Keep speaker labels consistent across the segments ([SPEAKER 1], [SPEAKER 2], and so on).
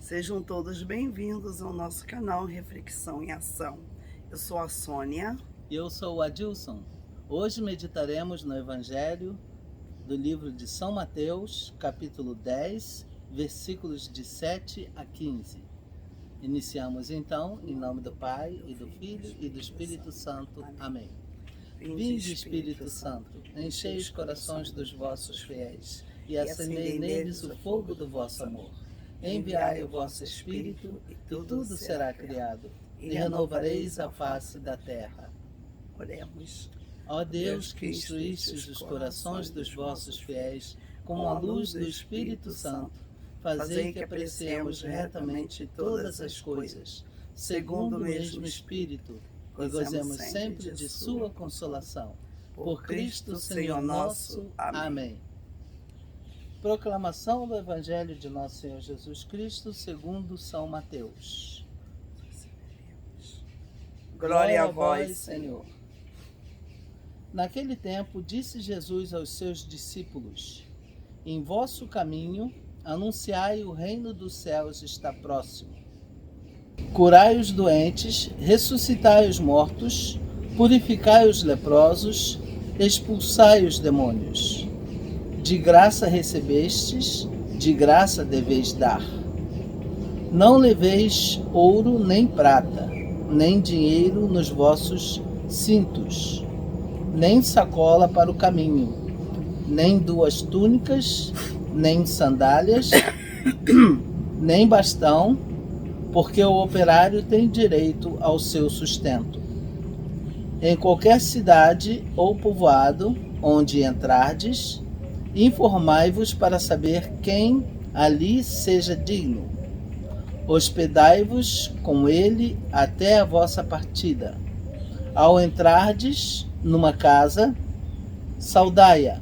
[SPEAKER 1] Sejam todos bem-vindos ao nosso canal Reflexão em Ação. Eu sou a Sônia.
[SPEAKER 2] Eu sou o Adilson. Hoje meditaremos no Evangelho do livro de São Mateus, capítulo 10, versículos de 7 a 15. Iniciamos então, em nome do Pai, e do Filho, e do Espírito Santo. Amém. Vinde, Espírito Santo, enchei os corações dos vossos fiéis, e acendei neles o fogo do vosso amor. Enviai o vosso Espírito, e tudo será criado, e renovareis a face da terra.
[SPEAKER 1] Oremos.
[SPEAKER 2] Ó Deus, que instruístes os corações dos vossos fiéis com a luz do Espírito Santo, fazei que apreciemos retamente todas as coisas, segundo o mesmo Espírito, e gozemos sempre de sua consolação. Por Cristo, Senhor nosso. Amém. Proclamação do Evangelho de Nosso Senhor Jesus Cristo segundo São Mateus.
[SPEAKER 1] Glória a vós, Senhor.
[SPEAKER 2] Naquele tempo, disse Jesus aos seus discípulos: Em vosso caminho, anunciai o reino dos céus está próximo. Curai os doentes, ressuscitai os mortos, purificai os leprosos, expulsai os demônios. De graça recebestes, de graça deveis dar. Não leveis ouro nem prata, nem dinheiro nos vossos cintos, nem sacola para o caminho, nem duas túnicas, nem sandálias, nem bastão, porque o operário tem direito ao seu sustento. Em qualquer cidade ou povoado onde entrardes, informai-vos para saber quem ali seja digno. Hospedai-vos com ele até a vossa partida. Ao entrardes numa casa, saudai-a.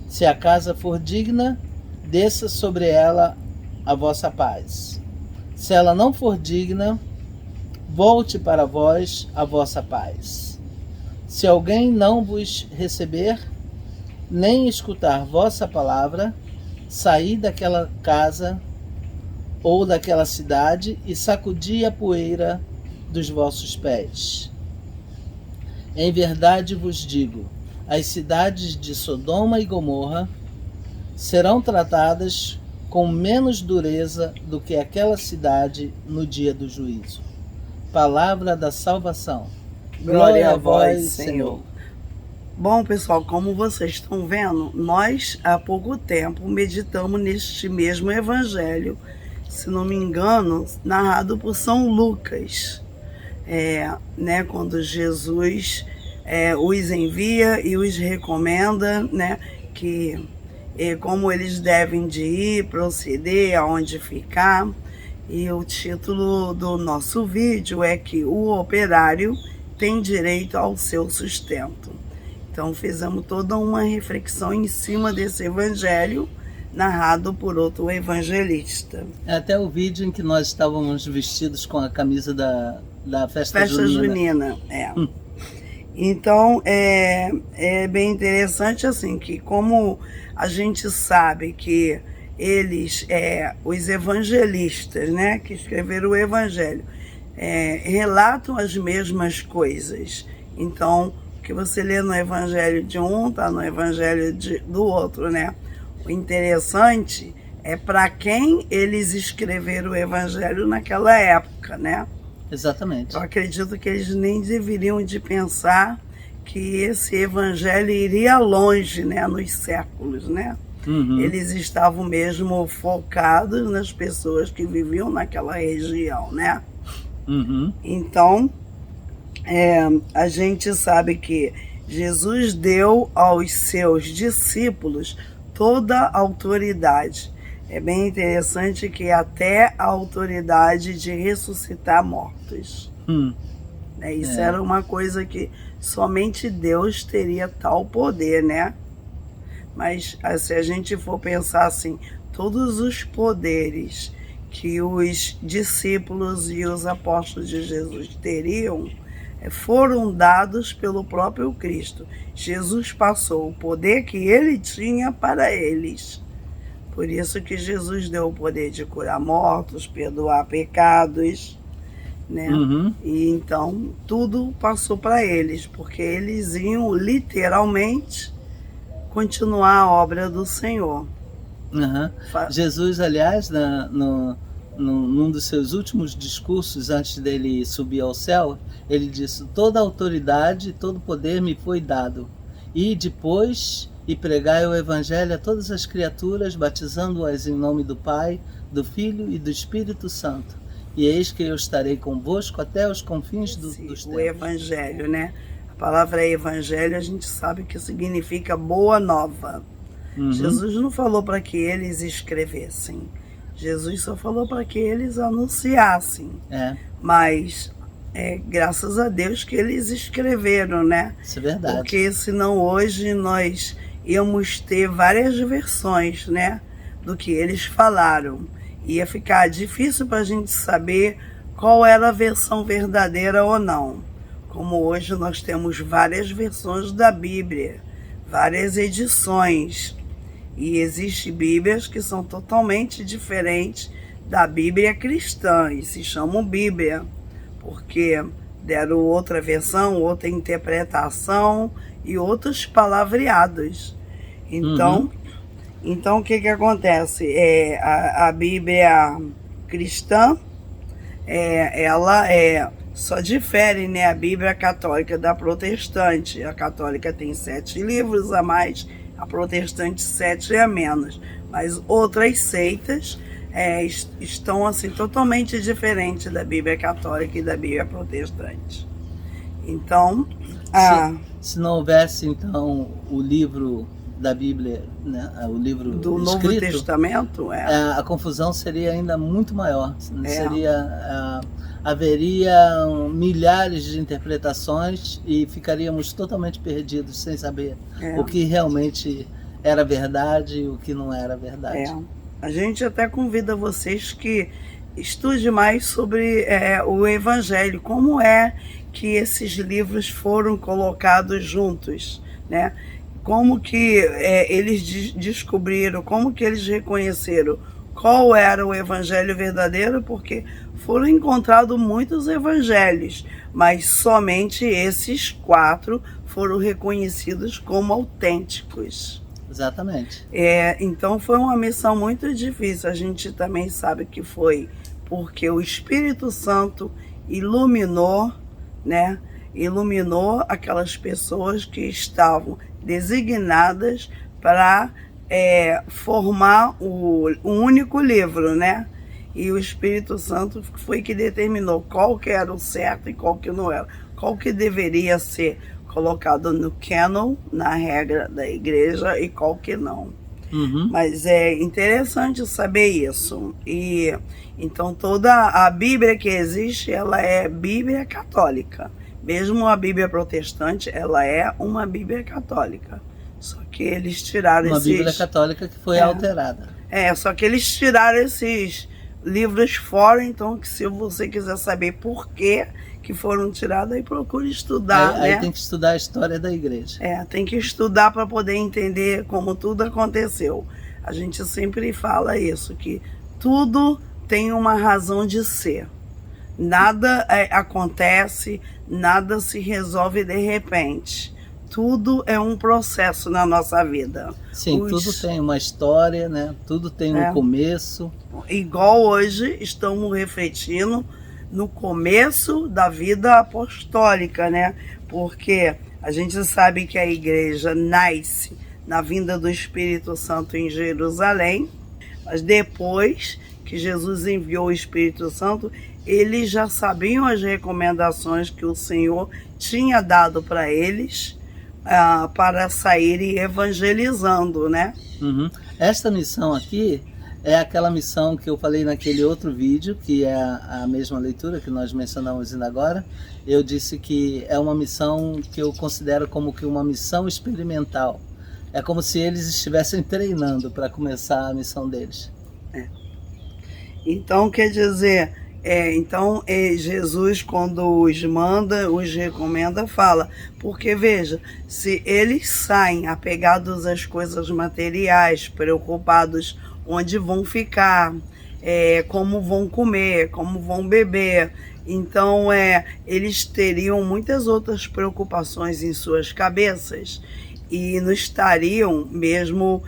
[SPEAKER 2] Se a casa for digna, desça sobre ela a vossa paz. Se ela não for digna, volte para vós a vossa paz. Se alguém não vos receber, nem escutar vossa palavra, saí daquela casa ou daquela cidade e sacudi a poeira dos vossos pés. Em verdade vos digo, as cidades de Sodoma e Gomorra serão tratadas com menos dureza do que aquela cidade no dia do juízo. Palavra da salvação.
[SPEAKER 1] Glória a vós, Senhor. Bom, pessoal, como vocês estão vendo, nós há pouco tempo meditamos neste mesmo evangelho, se não me engano, narrado por São Lucas, quando Jesus os envia e os recomenda, que como eles devem de ir, proceder, aonde ficar. E o título do nosso vídeo é que o operário tem direito ao seu sustento. Então fizemos toda uma reflexão em cima desse evangelho narrado por outro evangelista.
[SPEAKER 2] Até o vídeo em que nós estávamos vestidos com a camisa da festa junina.
[SPEAKER 1] Então é bem interessante assim, que como a gente sabe que eles, os evangelistas, que escreveram o evangelho, relatam as mesmas coisas. Então, o que você lê no evangelho de um, está no evangelho do outro, O interessante é para quem eles escreveram o evangelho naquela época,
[SPEAKER 2] Exatamente.
[SPEAKER 1] Eu acredito que eles nem deveriam de pensar que esse evangelho iria longe, nos séculos,
[SPEAKER 2] Uhum.
[SPEAKER 1] Eles estavam mesmo focados nas pessoas que viviam naquela região,
[SPEAKER 2] Uhum.
[SPEAKER 1] Então, a gente sabe que Jesus deu aos seus discípulos toda a autoridade. É bem interessante que até a autoridade de ressuscitar mortos. Isso era uma coisa que somente Deus teria tal poder, Mas se a gente for pensar assim, todos os poderes que os discípulos e os apóstolos de Jesus teriam foram dados pelo próprio Cristo. Jesus passou o poder que ele tinha para eles. Por isso que Jesus deu o poder de curar mortos, perdoar pecados, né?
[SPEAKER 2] Uhum.
[SPEAKER 1] E então tudo passou para eles, porque eles iam literalmente continuar a obra do Senhor.
[SPEAKER 2] Uhum. Jesus, aliás, num dos seus últimos discursos antes dele subir ao céu, ele disse: toda a autoridade, todo o poder me foi dado. E depois, e pregai o evangelho a todas as criaturas, batizando-as em nome do Pai, do Filho e do Espírito Santo. E eis que eu estarei convosco até os confins dos tempos.
[SPEAKER 1] O evangelho, né? A palavra evangelho, a gente sabe que significa boa nova.
[SPEAKER 2] Uhum.
[SPEAKER 1] Jesus não falou para que eles escrevessem. Jesus só falou para que eles anunciassem. Mas graças a Deus que eles escreveram, né?
[SPEAKER 2] Isso é verdade.
[SPEAKER 1] Porque senão hoje nós íamos ter várias versões, né? Do que eles falaram. Ia ficar difícil para a gente saber qual era a versão verdadeira ou não. Como hoje nós temos várias versões da Bíblia, várias edições. E existem Bíblias que são totalmente diferentes da Bíblia cristã e se chamam Bíblia, porque deram outra versão, outra interpretação e outros palavreados. Então, o que acontece? A Bíblia cristã, ela só difere, né, a Bíblia católica da protestante. A católica tem 7 livros a mais, a protestante 7 a menos. Mas outras seitas estão assim totalmente diferentes da Bíblia católica e da Bíblia protestante. Então,
[SPEAKER 2] se não houvesse então o livro da Bíblia, né, o livro
[SPEAKER 1] do
[SPEAKER 2] escrito,
[SPEAKER 1] Novo Testamento,
[SPEAKER 2] a confusão seria ainda muito maior. Haveria milhares de interpretações e ficaríamos totalmente perdidos sem saber o que realmente era verdade e o que não era verdade.
[SPEAKER 1] A gente até convida vocês que estude mais sobre o Evangelho, como é que esses livros foram colocados juntos, né? Como que eles descobriram, como que eles reconheceram qual era o evangelho verdadeiro, porque foram encontrados muitos evangelhos, mas somente esses 4 foram reconhecidos como autênticos.
[SPEAKER 2] Exatamente.
[SPEAKER 1] Então foi uma missão muito difícil. A gente também sabe que foi porque o Espírito Santo iluminou, né? Iluminou aquelas pessoas que estavam designadas para formar o único livro, né? E o Espírito Santo foi que determinou qual que era o certo e qual que não era, qual que deveria ser colocado no canon, na regra da igreja, e qual que não. Mas é interessante saber isso. E então toda a Bíblia que existe, ela é Bíblia católica. Mesmo a Bíblia protestante, ela é uma Bíblia católica. Só que eles tiraram
[SPEAKER 2] uma Bíblia católica que foi alterada.
[SPEAKER 1] Só que eles tiraram esses livros fora, então que se você quiser saber por que foram tirados, aí procure estudar, né?
[SPEAKER 2] Aí tem que estudar a história da igreja.
[SPEAKER 1] Tem que estudar para poder entender como tudo aconteceu. A gente sempre fala isso, que tudo tem uma razão de ser. Nada acontece, nada se resolve de repente. Tudo é um processo na nossa vida.
[SPEAKER 2] Sim, tudo tem uma história, né? Tudo tem um começo.
[SPEAKER 1] Igual hoje estamos refletindo no começo da vida apostólica, né? Porque a gente sabe que a igreja nasce na vinda do Espírito Santo em Jerusalém, mas depois que Jesus enviou o Espírito Santo, eles já sabiam as recomendações que o Senhor tinha dado para eles para saírem evangelizando, né?
[SPEAKER 2] Esta missão aqui é aquela missão que eu falei naquele outro vídeo, que é a mesma leitura que nós mencionamos ainda agora. Eu disse que é uma missão que eu considero como que uma missão experimental. É como se eles estivessem treinando para começar a missão deles.
[SPEAKER 1] Então, quer dizer, Jesus, quando os manda, os recomenda, fala, porque veja, se eles saem apegados às coisas materiais, preocupados onde vão ficar, como vão comer, como vão beber. Então, eles teriam muitas outras preocupações em suas cabeças e não estariam mesmo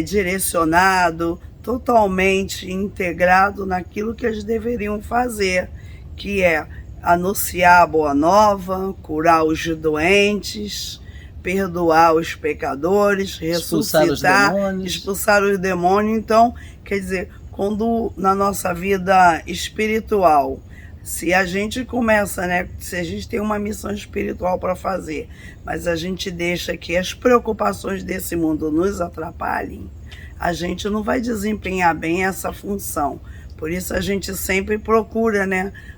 [SPEAKER 1] direcionado, totalmente integrado naquilo que eles deveriam fazer, que é anunciar a boa nova, curar os doentes, perdoar os pecadores, ressuscitar, expulsar os demônios. Então, quer dizer, quando na nossa vida espiritual, se a gente começa, se a gente tem uma missão espiritual para fazer, mas a gente deixa que as preocupações desse mundo nos atrapalhem, a gente não vai desempenhar bem essa função. Por isso a gente sempre procura,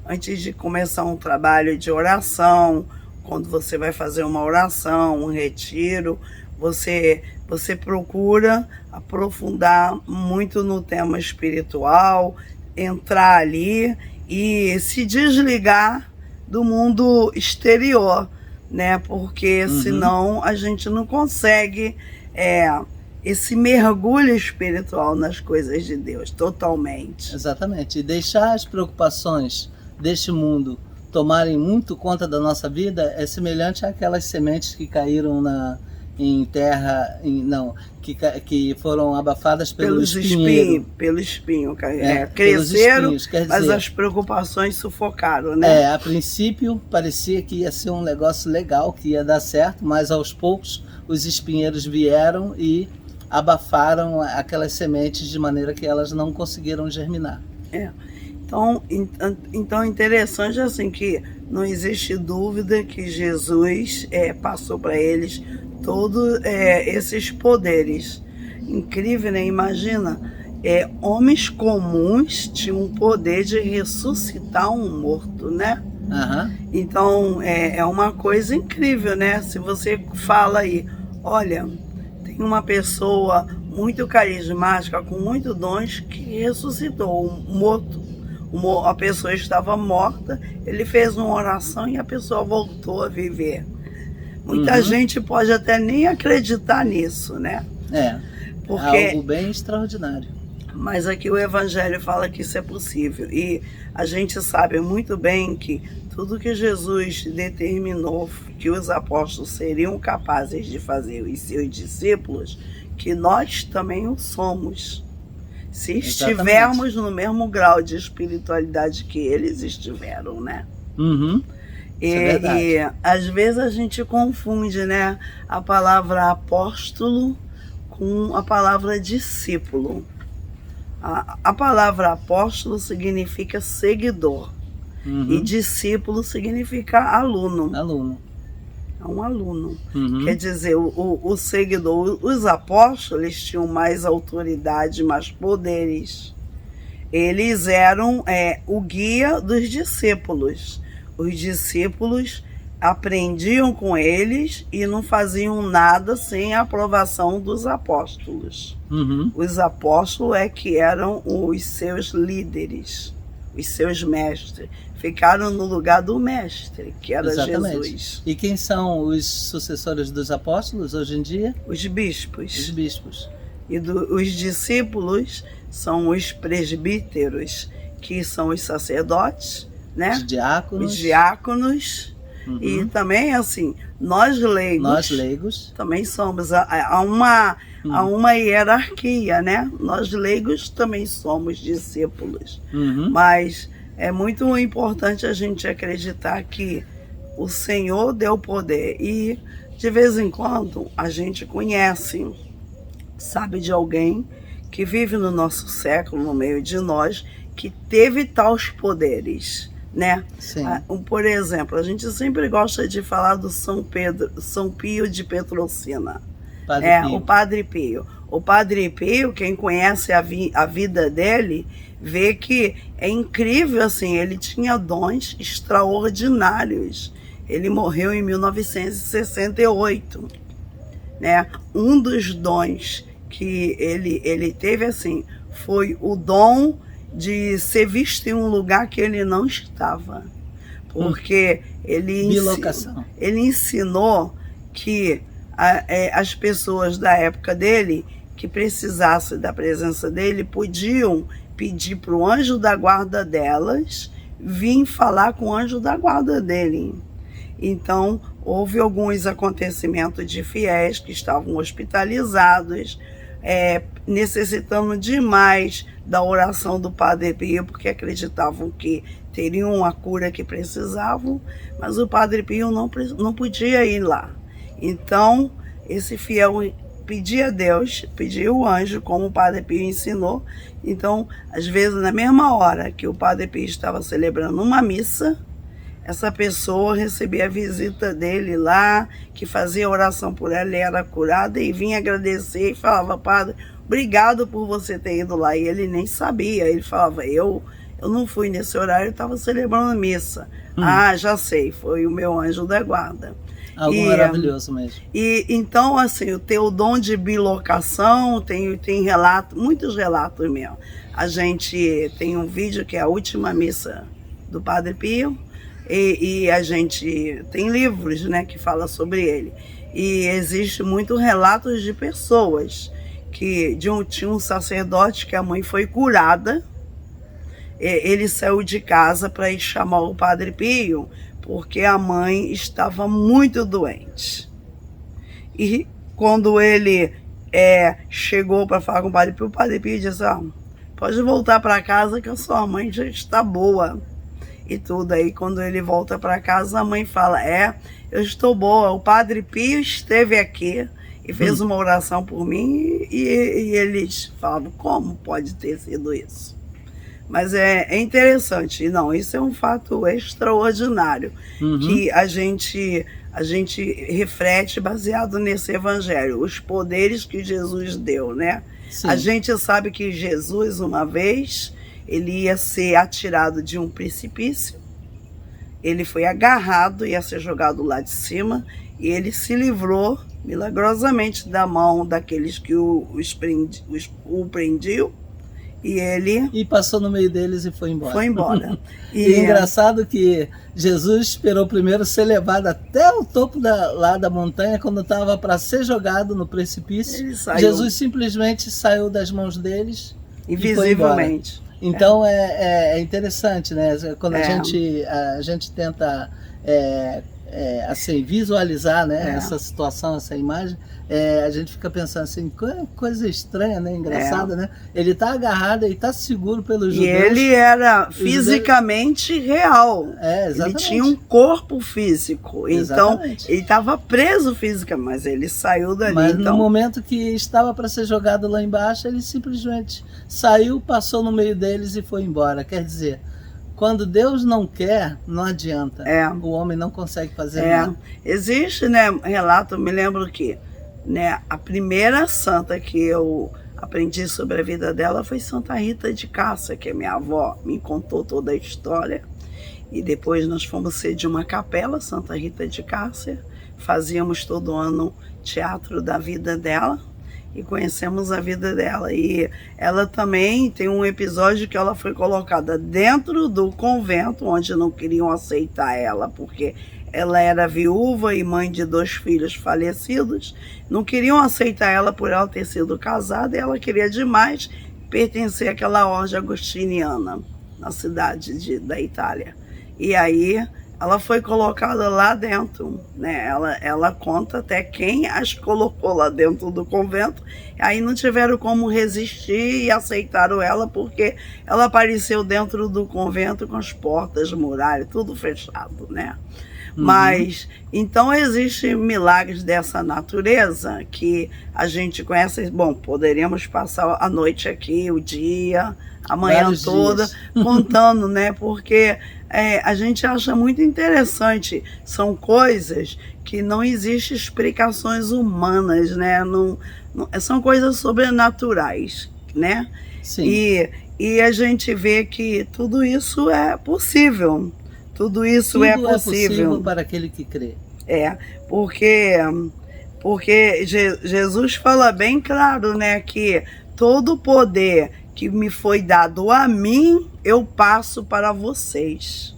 [SPEAKER 1] antes de começar um trabalho de oração, quando você vai fazer uma oração, um retiro, você procura aprofundar muito no tema espiritual, entrar ali e se desligar do mundo exterior, porque senão a gente não consegue esse mergulho espiritual nas coisas de Deus, totalmente.
[SPEAKER 2] Exatamente. E deixar as preocupações deste mundo tomarem muito conta da nossa vida é semelhante àquelas sementes que caíram em terra, que foram abafadas pelo espinheiro.
[SPEAKER 1] Pelo espinho. Cresceram, mas as preocupações sufocaram,
[SPEAKER 2] a princípio parecia que ia ser um negócio legal, que ia dar certo, mas aos poucos os espinheiros vieram e abafaram aquelas sementes de maneira que elas não conseguiram germinar.
[SPEAKER 1] Então interessante assim que não existe dúvida que Jesus passou para eles todos esses poderes. Incrível, né? Imagina, homens comuns tinham o poder de ressuscitar um morto, né? Então é uma coisa incrível, né? Se você fala aí, olha, tem uma pessoa muito carismática, com muitos dons, que ressuscitou um morto. A pessoa estava morta, ele fez uma oração e a pessoa voltou a viver. Muita gente pode até nem acreditar nisso, né?
[SPEAKER 2] Porque é algo bem extraordinário.
[SPEAKER 1] Mas aqui o Evangelho fala que isso é possível. E a gente sabe muito bem que tudo que Jesus determinou que os apóstolos seriam capazes de fazer os seus discípulos, que nós também o somos. Se estivermos no mesmo grau de espiritualidade que eles estiveram, né? E às vezes a gente confunde, a palavra apóstolo com a palavra discípulo. A palavra apóstolo significa seguidor e discípulo significa aluno. É um aluno. Quer dizer, o seguidor, os apóstolos, eles tinham mais autoridade, mais poderes. Eles eram o guia dos discípulos. Os discípulos aprendiam com eles e não faziam nada sem a aprovação dos apóstolos. Os apóstolos que eram os seus líderes, os seus mestres. Ficaram no lugar do mestre, que era Jesus.
[SPEAKER 2] E quem são os sucessores dos apóstolos hoje em dia?
[SPEAKER 1] Os bispos.
[SPEAKER 2] Os bispos.
[SPEAKER 1] E os discípulos são os presbíteros, que são os sacerdotes,
[SPEAKER 2] Os diáconos.
[SPEAKER 1] Os diáconos. E também, assim, nós leigos também somos. Há uma hierarquia, Nós leigos também somos discípulos. Mas é muito importante a gente acreditar que o Senhor deu poder. E, de vez em quando, a gente conhece, sabe de alguém que vive no nosso século, no meio de nós, que teve tais poderes,
[SPEAKER 2] Sim.
[SPEAKER 1] Por exemplo, a gente sempre gosta de falar do São Pio de Petrolcina. O Padre Pio. O Padre Pio, quem conhece a vida dele, vê que é incrível, assim, ele tinha dons extraordinários. Ele morreu em 1968, Um dos dons que ele teve, assim, foi o dom de ser visto em um lugar que ele não estava. Porque ele ensinou que as pessoas da época dele, que precisasse da presença dele podiam pedir para o anjo da guarda delas vir falar com o anjo da guarda dele. Então, houve alguns acontecimentos de fiéis que estavam hospitalizados, necessitando demais da oração do Padre Pio, porque acreditavam que teriam a cura que precisavam, mas o Padre Pio não podia ir lá. Então, esse fiel pedia a Deus, pedia o anjo, como o Padre Pio ensinou. Então, às vezes, na mesma hora que o Padre Pio estava celebrando uma missa, essa pessoa recebia a visita dele lá, que fazia oração por ela, e era curada, e vinha agradecer e falava: Padre, obrigado por você ter ido lá. E ele nem sabia, ele falava: eu não fui nesse horário, eu estava celebrando a missa. Ah, já sei, foi o meu anjo da guarda.
[SPEAKER 2] Algo maravilhoso mesmo.
[SPEAKER 1] E então, assim, o teu dom de bilocação, tem relato, muitos relatos mesmo. A gente tem um vídeo que é a última missa do Padre Pio, e a gente tem livros, né, que falam sobre ele. E existe muitos relatos de pessoas que tinha um sacerdote que a mãe foi curada. Ele saiu de casa para ir chamar o Padre Pio, porque a mãe estava muito doente. E quando ele chegou para falar com o Padre Pio disse: pode voltar para casa que a sua mãe já está boa. E tudo. Aí quando ele volta para casa, a mãe fala: eu estou boa, o Padre Pio esteve aqui e fez uma oração por mim. E eles falavam: como pode ter sido isso? Mas é interessante. Não, isso é um fato extraordinário, que a gente reflete baseado nesse evangelho, os poderes que Jesus deu, né? Sim. A gente sabe que Jesus, uma vez, ele ia ser atirado de um precipício, ele foi agarrado, ia ser jogado lá de cima, e ele se livrou milagrosamente da mão daqueles que o prendiam. E
[SPEAKER 2] passou no meio deles e foi embora.
[SPEAKER 1] Foi embora.
[SPEAKER 2] E engraçado que Jesus esperou primeiro ser levado até o topo lá da montanha, quando estava para ser jogado no precipício. Jesus simplesmente saiu das mãos deles
[SPEAKER 1] invisivelmente.
[SPEAKER 2] E foi embora. Então é interessante, né? Quando a gente tenta assim, visualizar, né, essa situação, essa imagem, a gente fica pensando assim: coisa estranha, né, engraçada, né? Ele está agarrado, ele está seguro pelos judeus.
[SPEAKER 1] E ele era fisicamente real.
[SPEAKER 2] Exatamente.
[SPEAKER 1] Ele tinha um corpo físico. Exatamente. Então, ele estava preso fisicamente, mas ele saiu dali.
[SPEAKER 2] Mas no momento que estava para ser jogado lá embaixo, ele simplesmente saiu, passou no meio deles e foi embora. Quer dizer, quando Deus não quer, não adianta. O homem não consegue fazer nada.
[SPEAKER 1] Existe, né, relato, me lembro que, né, a primeira santa que eu aprendi sobre a vida dela foi Santa Rita de Cássia, que a minha avó me contou toda a história. E depois nós fomos ser de uma capela, Santa Rita de Cássia. Fazíamos todo ano teatro da vida dela. E conhecemos a vida dela. E ela também tem um episódio que ela foi colocada dentro do convento, onde não queriam aceitar ela, porque ela era viúva e mãe de 2 filhos falecidos. Não queriam aceitar ela por ela ter sido casada, e ela queria demais pertencer àquela ordem agostiniana, na cidade da Itália. E aí ela foi colocada lá dentro, né? Ela conta até quem as colocou lá dentro do convento. Aí não tiveram como resistir e aceitaram ela, porque ela apareceu dentro do convento com as portas, muralhas, tudo fechado, né? Mas, então, existem milagres dessa natureza que a gente conhece. Bom, poderíamos passar a noite aqui, o dia, a manhã toda, contando, né? Porque a gente acha muito interessante. São coisas que não existem explicações humanas, né? São coisas sobrenaturais, né?
[SPEAKER 2] Sim.
[SPEAKER 1] E a gente vê que tudo isso é possível. Tudo isso é possível
[SPEAKER 2] para aquele que crê.
[SPEAKER 1] Porque Jesus fala bem claro, né, que todo o poder que me foi dado a mim, eu passo para vocês.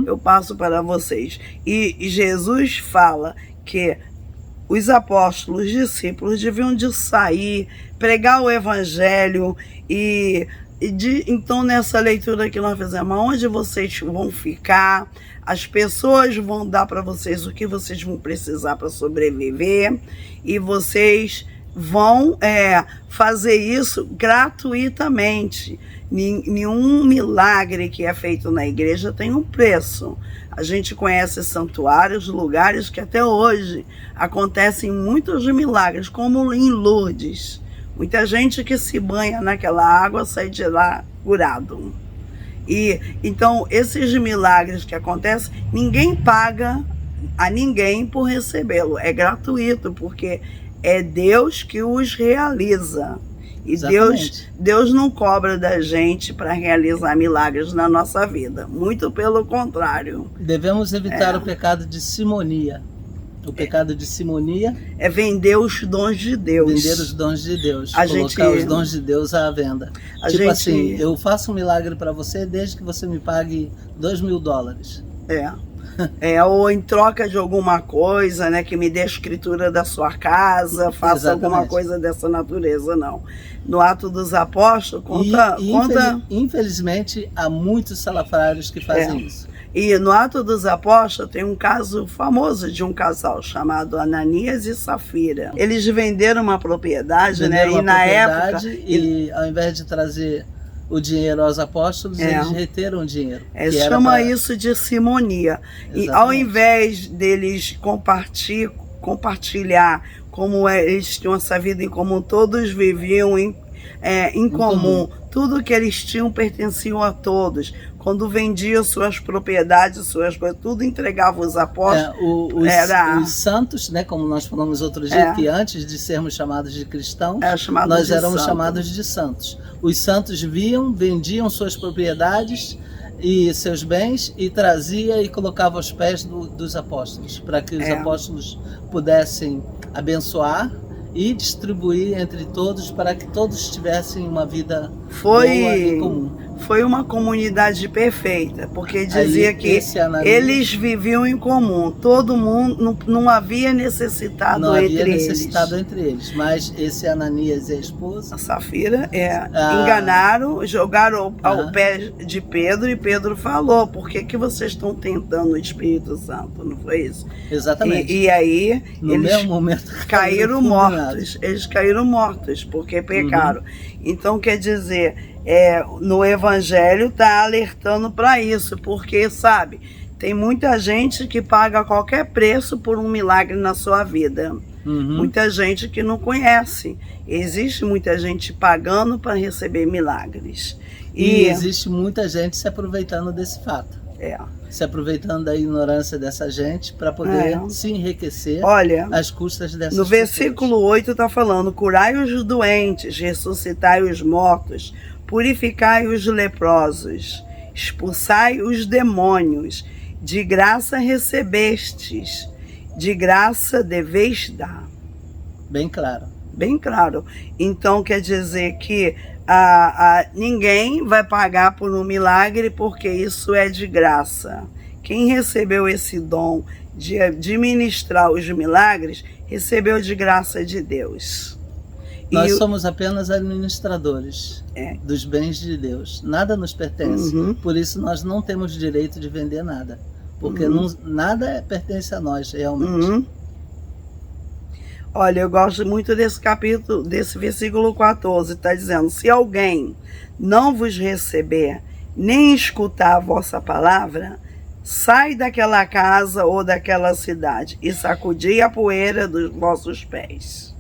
[SPEAKER 1] Eu passo para vocês. E Jesus fala que os apóstolos, os discípulos deviam de sair, pregar o evangelho então nessa leitura que nós fizemos, onde vocês vão ficar, as pessoas vão dar para vocês o que vocês vão precisar para sobreviver e vocês vão fazer isso gratuitamente. Nenhum milagre que é feito na igreja tem um preço. A gente conhece santuários, lugares que até hoje acontecem muitos milagres, como em Lourdes. Muita gente que se banha naquela água sai de lá curado. E então esses milagres que acontecem, ninguém paga a ninguém por recebê-lo. É gratuito, porque é Deus que os realiza. E Deus não cobra da gente para realizar milagres na nossa vida. Muito pelo contrário.
[SPEAKER 2] Devemos evitar o pecado de simonia. O pecado de simonia
[SPEAKER 1] é vender os dons de Deus.
[SPEAKER 2] Vender os dons de Deus. Colocar os dons de Deus à venda. Assim, eu faço um milagre para você desde que você me pague $2.000.
[SPEAKER 1] Ou em troca de alguma coisa, né, que me dê a escritura da sua casa, faça alguma coisa dessa natureza, não. No Atos dos Apóstolos,
[SPEAKER 2] infelizmente, há muitos salafrários que fazem isso.
[SPEAKER 1] E no Atos dos Apóstolos tem um caso famoso de um casal chamado Ananias e Safira. Eles venderam uma propriedade, e na época...
[SPEAKER 2] E ao invés de trazer o dinheiro aos apóstolos, eles reteram o dinheiro.
[SPEAKER 1] Chama isso de simonia. E ao invés deles compartilhar como eles tinham essa vida em comum, todos viviam em comum. Tudo que eles tinham pertenciam a todos. Quando vendiam suas propriedades, suas coisas, tudo entregava aos apóstolos.
[SPEAKER 2] Os santos, né, como nós falamos outro dia, que antes de sermos chamados de cristãos, nós éramos chamados de santos. Os santos vendiam suas propriedades e seus bens e trazia e colocava aos pés dos apóstolos, para que os apóstolos pudessem abençoar e distribuir entre todos, para que todos tivessem uma vida boa e comum.
[SPEAKER 1] Foi uma comunidade perfeita, porque dizia que eles viviam em comum, todo mundo, não havia necessitado
[SPEAKER 2] entre eles. Mas esse Ananias e a esposa,
[SPEAKER 1] a Safira, enganaram, jogaram ao pé de Pedro, e Pedro falou: por que vocês estão tentando o Espírito Santo? Não foi isso?
[SPEAKER 2] Exatamente.
[SPEAKER 1] E aí
[SPEAKER 2] no mesmo momento
[SPEAKER 1] caíram mortos. Eles caíram mortos porque pecaram. Então, quer dizer, no Evangelho está alertando para isso, porque, sabe, tem muita gente que paga qualquer preço por um milagre na sua vida. Muita gente que não conhece. Existe muita gente pagando para receber milagres.
[SPEAKER 2] E existe muita gente se aproveitando desse fato. Se aproveitando da ignorância dessa gente para poder se enriquecer às custas dessas
[SPEAKER 1] pessoas. No versículo 8 está falando: curai os doentes, ressuscitai os mortos, purificai os leprosos, expulsai os demônios, de graça recebestes, de graça deveis dar.
[SPEAKER 2] Bem claro.
[SPEAKER 1] Bem claro. Então quer dizer que ninguém vai pagar por um milagre, porque isso é de graça. Quem recebeu esse dom de administrar os milagres, recebeu de graça de Deus.
[SPEAKER 2] Nós somos apenas administradores dos bens de Deus. Nada nos pertence. Por isso nós não temos direito de vender nada. Porque nada pertence a nós, realmente.
[SPEAKER 1] Olha, eu gosto muito desse capítulo, desse versículo 14, está dizendo: se alguém não vos receber, nem escutar a vossa palavra, sai daquela casa ou daquela cidade e sacudi a poeira dos vossos pés.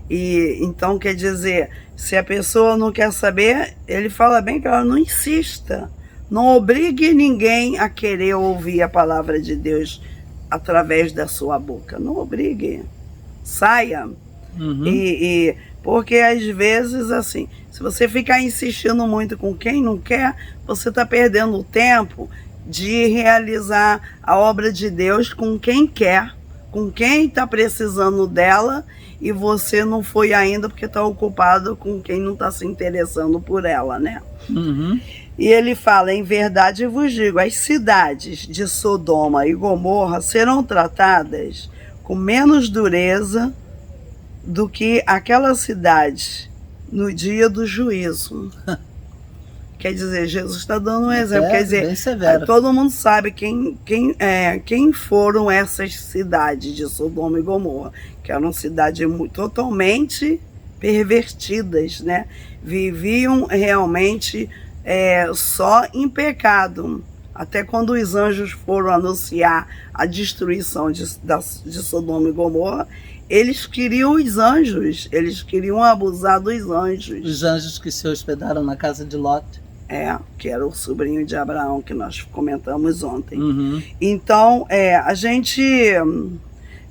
[SPEAKER 1] E então quer dizer, se a pessoa não quer saber, ele fala bem claro: não insista, não obrigue ninguém a querer ouvir a palavra de Deus através da sua boca, não obrigue. Saia. Porque às vezes, assim, se você ficar insistindo muito com quem não quer, você está perdendo o tempo de realizar a obra de Deus com quem quer, com quem está precisando dela, e você não foi ainda porque está ocupado com quem não está se interessando por ela, né? E ele fala: em verdade eu vos digo, as cidades de Sodoma e Gomorra serão tratadas com menos dureza do que aquela cidade no dia do juízo. Quer dizer, Jesus está dando um exemplo. Quer dizer, todo mundo sabe quem foram essas cidades de Sodoma e Gomorra, que eram cidades totalmente pervertidas, né? Viviam realmente só em pecado. Até quando os anjos foram anunciar a destruição de Sodoma e Gomorra, eles queriam os anjos, eles queriam abusar dos anjos.
[SPEAKER 2] Os anjos que se hospedaram na casa de Lot.
[SPEAKER 1] Que era o sobrinho de Abraão, que nós comentamos ontem.
[SPEAKER 2] Uhum.
[SPEAKER 1] Então, a gente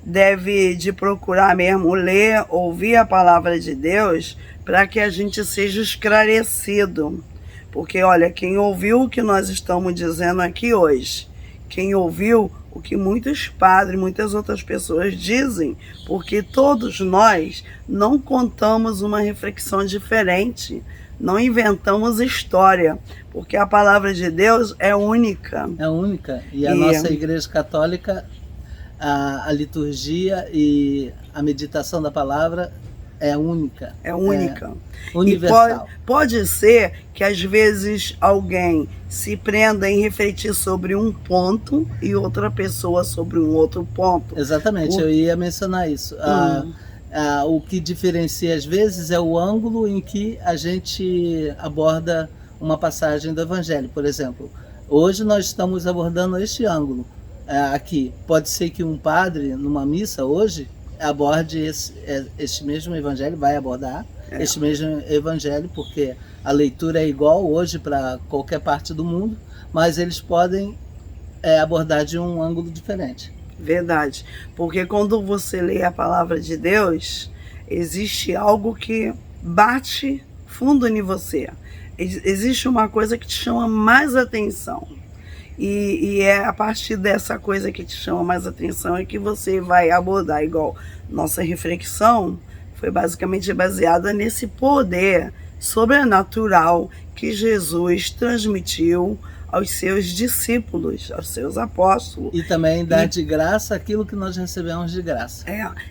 [SPEAKER 1] deve de procurar mesmo ler, ouvir a palavra de Deus, para que a gente seja esclarecido. Porque, olha, quem ouviu o que nós estamos dizendo aqui hoje, quem ouviu o que muitos padres, muitas outras pessoas dizem, porque todos nós não contamos uma reflexão diferente, não inventamos história, porque a palavra de Deus é única.
[SPEAKER 2] É única. E a nossa Igreja Católica, a liturgia e a meditação da palavra é única.
[SPEAKER 1] É única.
[SPEAKER 2] Universal.
[SPEAKER 1] E pode ser que às vezes alguém se prenda em refletir sobre um ponto e outra pessoa sobre um outro ponto.
[SPEAKER 2] Exatamente, eu ia mencionar isso. O que diferencia às vezes é o ângulo em que a gente aborda uma passagem do Evangelho. Por exemplo, hoje nós estamos abordando este ângulo aqui. Pode ser que um padre, numa missa hoje, aborde este mesmo Evangelho, vai abordar este mesmo Evangelho, porque a leitura é igual hoje para qualquer parte do mundo, mas eles podem abordar de um ângulo diferente.
[SPEAKER 1] Verdade, porque quando você lê a palavra de Deus, existe algo que bate fundo em você. Existe uma coisa que te chama mais atenção. E é a partir dessa coisa que te chama mais atenção é que você vai abordar. Igual nossa reflexão foi basicamente baseada nesse poder sobrenatural que Jesus transmitiu aos seus discípulos, aos seus apóstolos.
[SPEAKER 2] E também dar de graça aquilo que nós recebemos de graça.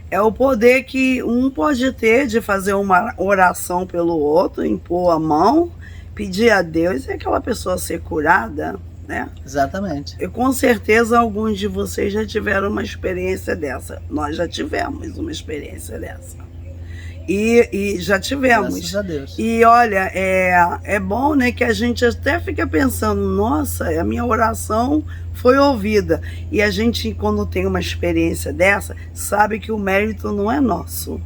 [SPEAKER 1] É o poder que um pode ter de fazer uma oração pelo outro, impor a mão, pedir a Deus e aquela pessoa ser curada, né?
[SPEAKER 2] Exatamente.
[SPEAKER 1] E com certeza alguns de vocês já tiveram uma experiência dessa. Nós já tivemos uma experiência dessa. E já tivemos.
[SPEAKER 2] Graças a Deus.
[SPEAKER 1] E olha, é bom, né, que a gente até fica pensando, nossa, a minha oração foi ouvida. E a gente, quando tem uma experiência dessa, sabe que o mérito não é nosso.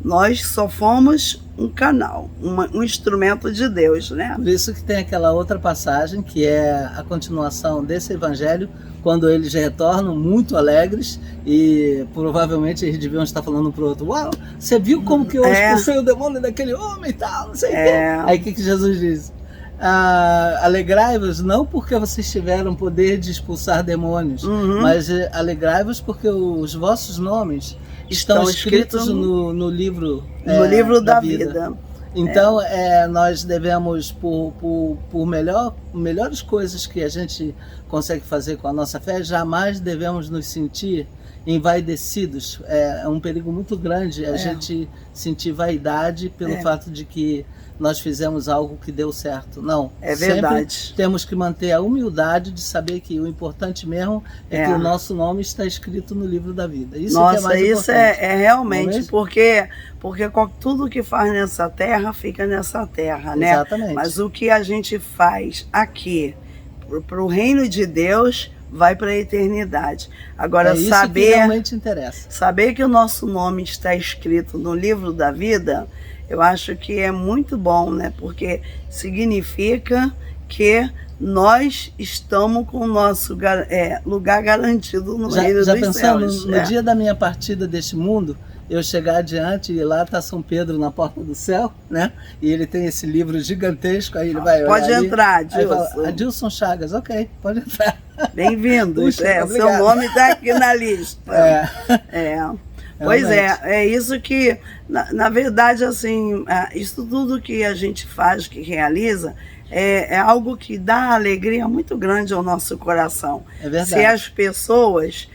[SPEAKER 1] Nós só fomos um canal, um instrumento de Deus, né?
[SPEAKER 2] Por isso que tem aquela outra passagem, que é a continuação desse evangelho, quando eles retornam muito alegres e provavelmente eles deviam estar falando para o outro: uau, você viu como que eu expulsei o demônio daquele homem e tal, não sei o quê. Aí o que Jesus diz? Alegrai-vos não porque vocês tiveram poder de expulsar demônios, mas alegrai-vos porque os vossos nomes estão escritos no livro,
[SPEAKER 1] livro da vida.
[SPEAKER 2] Então, nós devemos, por melhores coisas que a gente consegue fazer com a nossa fé, jamais devemos nos sentir envaidecidos. É um perigo muito grande a gente sentir vaidade pelo fato de que nós fizemos algo que deu certo. Não,
[SPEAKER 1] é verdade.
[SPEAKER 2] Sempre temos que manter a humildade de saber que o importante mesmo é que o nosso nome está escrito no livro da vida. Isso
[SPEAKER 1] Nossa,
[SPEAKER 2] que é mais
[SPEAKER 1] isso
[SPEAKER 2] importante.
[SPEAKER 1] é realmente, porque tudo que faz nessa terra fica nessa terra, né?
[SPEAKER 2] Exatamente.
[SPEAKER 1] Mas o que a gente faz aqui para o reino de Deus vai para a eternidade. Agora,
[SPEAKER 2] isso que realmente interessa.
[SPEAKER 1] Saber que o nosso nome está escrito no livro da vida, eu acho que é muito bom, né? Porque significa que nós estamos com o nosso lugar garantido no reino dos céus.
[SPEAKER 2] Já pensando, no dia da minha partida deste mundo, eu chegar adiante e lá está São Pedro na porta do céu, né? E ele tem esse livro gigantesco, aí ele vai
[SPEAKER 1] pode
[SPEAKER 2] olhar
[SPEAKER 1] entrar,
[SPEAKER 2] ali,
[SPEAKER 1] Adilson.
[SPEAKER 2] Aí fala: Adilson Chagas, ok, pode entrar.
[SPEAKER 1] Bem-vindos, seu nome está aqui na lista. Pois é isso que, na verdade, assim, isso tudo que a gente faz, que realiza, é algo que dá alegria muito grande ao nosso coração.
[SPEAKER 2] É verdade.
[SPEAKER 1] Se as pessoas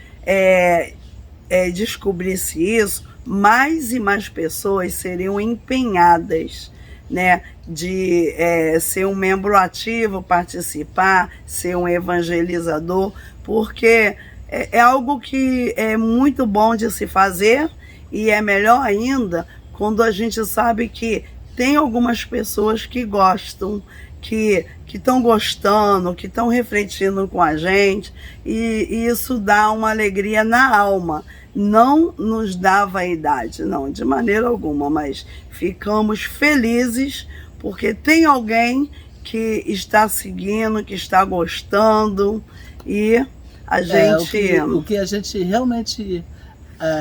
[SPEAKER 1] descobrisse isso, mais e mais pessoas seriam empenhadas, né, de ser um membro ativo, participar, ser um evangelizador, porque é algo que é muito bom de se fazer e é melhor ainda quando a gente sabe que tem algumas pessoas que gostam, que estão gostando, que estão refletindo com a gente, e isso dá uma alegria na alma. Não nos dá vaidade, não, de maneira alguma, mas ficamos felizes porque tem alguém que está seguindo, que está gostando, e a gente...
[SPEAKER 2] O que a gente realmente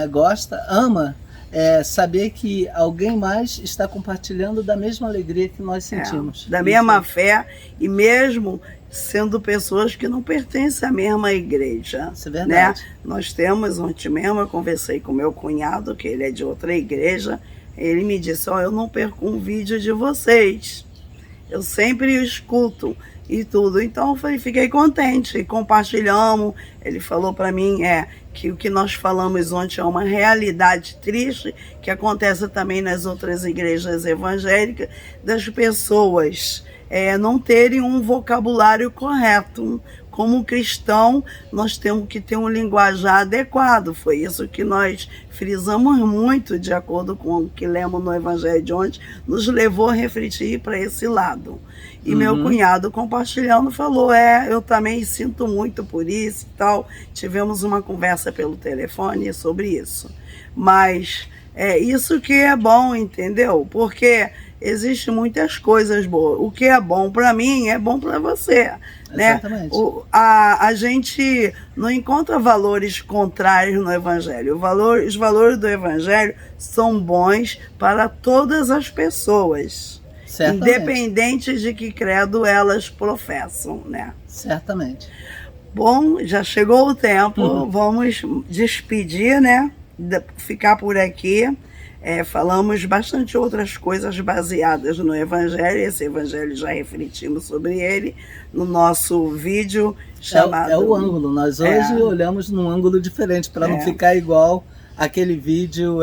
[SPEAKER 2] gosta, ama, é saber que alguém mais está compartilhando da mesma alegria que nós sentimos.
[SPEAKER 1] Da mesma fé, e mesmo sendo pessoas que não pertencem à mesma igreja.
[SPEAKER 2] Isso é verdade.
[SPEAKER 1] Né? Nós temos, ontem mesmo eu conversei com meu cunhado, que ele é de outra igreja, ele me disse, eu não perco um vídeo de vocês, eu sempre escuto e tudo. Então eu fiquei contente, compartilhamos. Ele falou para mim que o que nós falamos ontem é uma realidade triste que acontece também nas outras igrejas evangélicas, das pessoas não terem um vocabulário correto. Como cristão, nós temos que ter um linguajar adequado. Foi isso que nós frisamos muito, de acordo com o que lemos no Evangelho de ontem, nos levou a refletir para esse lado. E meu cunhado, compartilhando, falou, eu também sinto muito por isso e tal. Tivemos uma conversa pelo telefone sobre isso. Mas isso que é bom, entendeu? Porque existem muitas coisas boas. O que é bom para mim é bom para você. Né? A gente não encontra valores contrários no Evangelho. Os valores do Evangelho são bons para todas as pessoas, independente de que credo elas professam. Né?
[SPEAKER 2] Certamente.
[SPEAKER 1] Bom, já chegou o tempo, vamos despedir, né? Ficar por aqui. Falamos bastante outras coisas baseadas no Evangelho. Esse Evangelho já refletimos sobre ele no nosso vídeo chamado...
[SPEAKER 2] É o ângulo. Nós hoje olhamos num ângulo diferente para não ficar igual aquele vídeo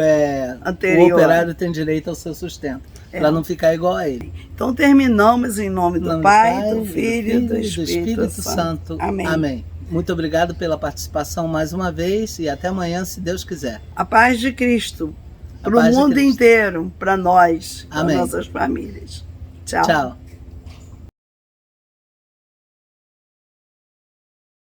[SPEAKER 2] anterior. O operário tem direito ao seu sustento. Para não ficar igual a ele.
[SPEAKER 1] Então terminamos em nome do Pai, do Filho e do Espírito Santo. Amém.
[SPEAKER 2] Amém. Muito obrigado pela participação mais uma vez e até amanhã, se Deus quiser.
[SPEAKER 1] A paz de Cristo. Para o mundo inteiro, para nós, para nossas famílias. Tchau.
[SPEAKER 2] Tchau.